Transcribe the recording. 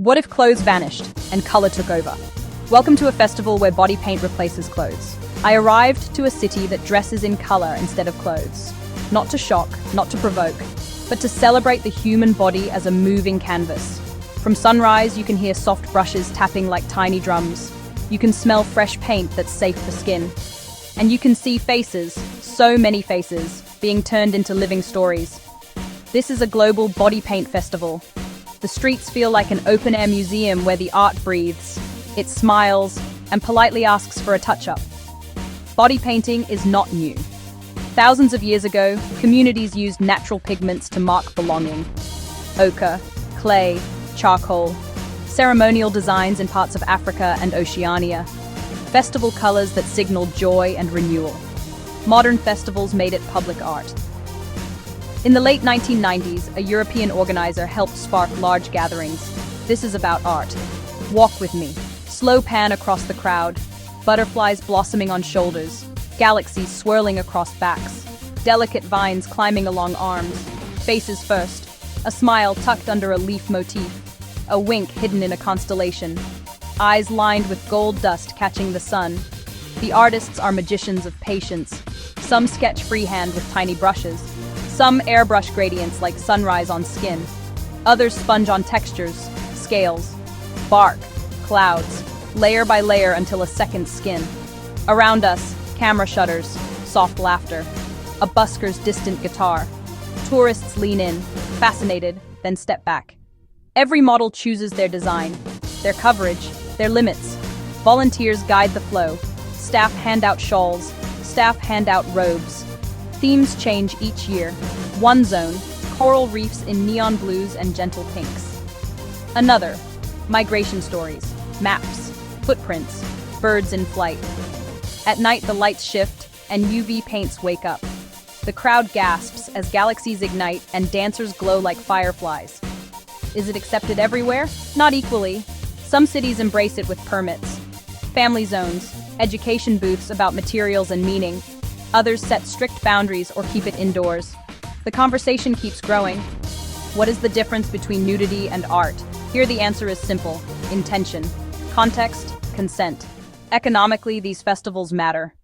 What if clothes vanished and color took over? Welcome to a festival where body paint replaces clothes. I arrived to a city that dresses in color instead of clothes. Not to shock, not to provoke, but to celebrate the human body as a moving canvas. From sunrise, you can hear soft brushes tapping like tiny drums. You can smell fresh paint that's safe for skin. And you can see faces, so many faces, being turned into living stories. This is a global body paint festival. The streets feel like an open-air museum where the art breathes. It smiles and politely asks for a touch-up. Body painting is not new. Thousands of years ago, communities used natural pigments to mark belonging. Ochre, clay, charcoal, ceremonial designs in parts of Africa and Oceania, festival colors that signaled joy and renewal. Modern festivals made it public art. In the late 1990s, a European organizer helped spark large gatherings. This is about art. Walk with me. Slow pan across the crowd, butterflies blossoming on shoulders, galaxies swirling across backs, delicate vines climbing along arms, faces first, a smile tucked under a leaf motif, a wink hidden in a constellation, eyes lined with gold dust catching the sun. The artists are magicians of patience. Some sketch freehand with tiny brushes. Some airbrush gradients like sunrise on skin. Others sponge on textures, scales, bark, clouds, layer by layer until a second skin. Around us, camera shutters, soft laughter, a busker's distant guitar. Tourists lean in, fascinated, then step back. Every model chooses their design, their coverage, their limits. Volunteers guide the flow. Staff hand out shawls, staff hand out robes. Themes change each year. One zone, coral reefs in neon blues and gentle pinks. Another, migration stories, maps, footprints, birds in flight. At night, the lights shift and UV paints wake up. The crowd gasps as galaxies ignite and dancers glow like fireflies. Is it accepted everywhere? Not equally. Some cities embrace it with permits. Family zones, education booths about materials and meaning. Others set strict boundaries or keep it indoors. The conversation keeps growing. What is the difference between nudity and art? Here the answer is simple: intention. Context, consent. Economically, these festivals matter.